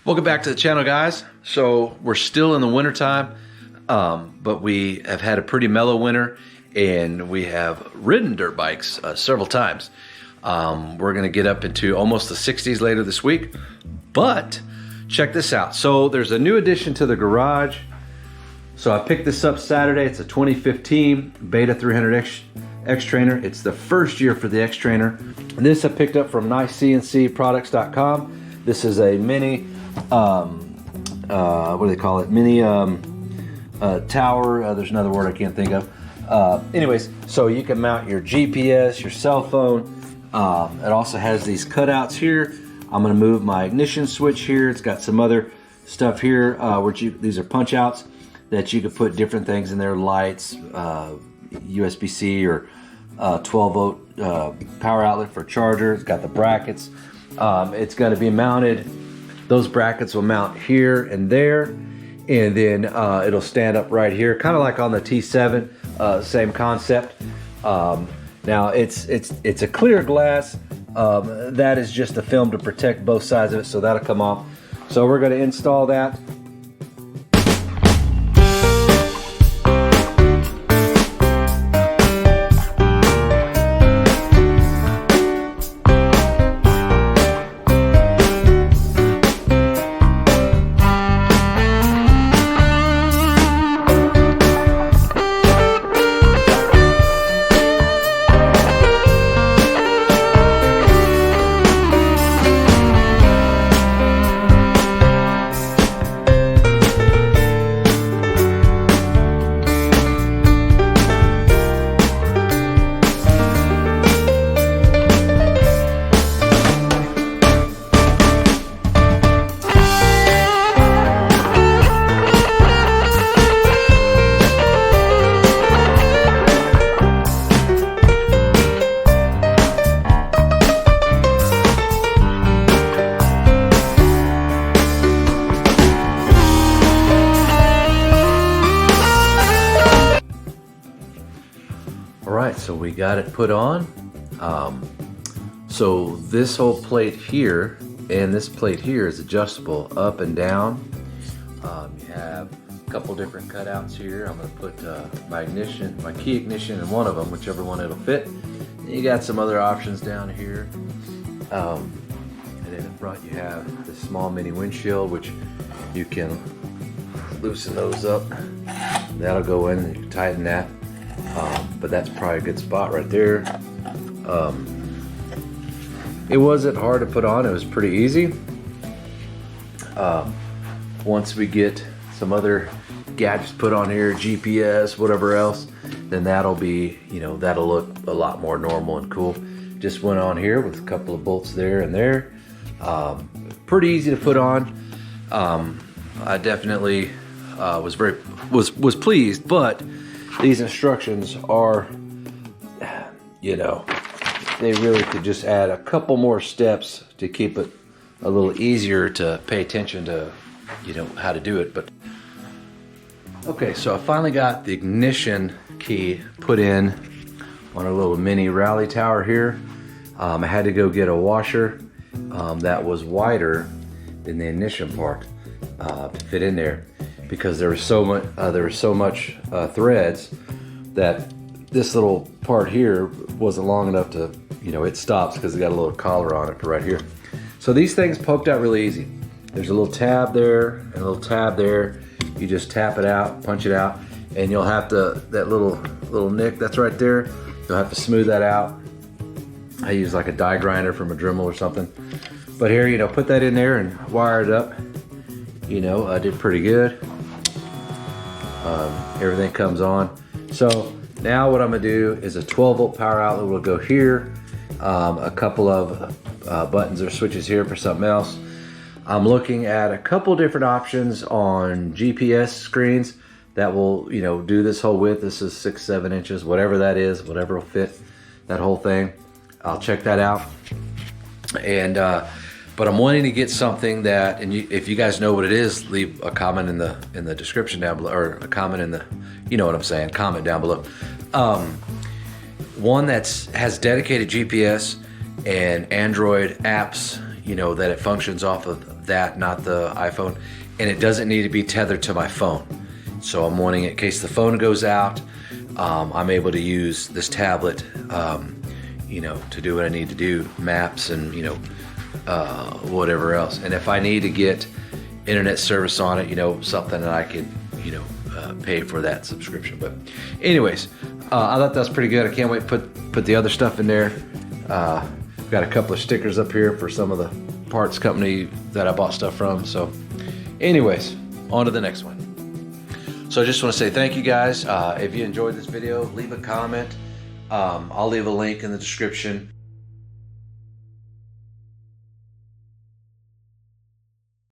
Welcome back to the channel, guys. So we're still in the winter time, but we have had a pretty mellow winter and we have ridden dirt bikes several times. We're gonna get up into almost the 60s later this week, but check this out. So there's a new addition to the garage. So I picked this up Saturday. It's a 2015 BETA Xtrainer. It's the first year for the Xtrainer. This I picked up from Nicecnc This is a mini, what do they call it? Mini tower. There's another word I can't think of. Anyways, so you can mount your GPS, your cell phone. It also has these cutouts here. I'm gonna move my ignition switch here. It's got some other stuff here, these are punch outs that you could put different things in there, lights, USB-C or 12 volt power outlet for charger. It's got the brackets. It's going to be mounted. Those brackets will mount here and there, and then it'll stand up right here, kind of like on the T7. Same concept. Now it's a clear glass. That is just a film to protect both sides of it, so that'll come off. So we're going to install that. So we got it put on. So this whole plate here and this plate here is adjustable up and down. You have a couple different cutouts here. I'm going to put my key ignition in one of them, whichever one it'll fit. And you got some other options down here. And then in front you have the small mini windshield, which you can loosen those up. That'll go in and you can tighten that. But that's probably a good spot right there. It wasn't hard to put on. It was pretty easy. Once we get some other gadgets put on here, GPS, whatever else, then that'll be, that'll look a lot more normal and cool. Just went on here with a couple of bolts there and there. Pretty easy to put on. I definitely was pleased, but these instructions are, they really could just add a couple more steps to keep it a little easier to pay attention to, how to do it. But okay, so I finally got the ignition key put in on a little mini rally tower here. I had to go get a washer that was wider than the ignition part to fit in there, because there was so much threads that this little part here wasn't long enough to, it stops because it got a little collar on it right here. So these things poked out really easy. There's a little tab there and a little tab there. You just tap it out, punch it out, and you'll have to, that little nick that's right there, you'll have to smooth that out. I use like a die grinder from a Dremel or something. But here, put that in there and wire it up. I did pretty good. Everything comes on. So now what I'm gonna do is a 12 volt power outlet will go here. A couple of buttons or switches here for something else. I'm looking at a couple different options on GPS screens that will, do this whole width. This is 6-7 inches, whatever that is, whatever will fit that whole thing. I'll check that out. And but I'm wanting to get something that, and if you guys know what it is, leave a comment in the description down below, or a comment in the, what I'm saying, comment down below. One that has dedicated GPS and Android apps, that it functions off of that, not the iPhone, and it doesn't need to be tethered to my phone. So I'm wanting it in case the phone goes out, I'm able to use this tablet, you know, to do what I need to do, maps and, you know, whatever else. And if I need to get internet service on it, you know, something that I could, you know, pay for that subscription. But anyways, I thought that was pretty good. I can't wait to put the other stuff in there. Got a couple of stickers up here for some of the parts company that I bought stuff from. So anyways, on to the next one. So I just want to say thank you guys. If you enjoyed this video, leave a comment. I'll leave a link in the description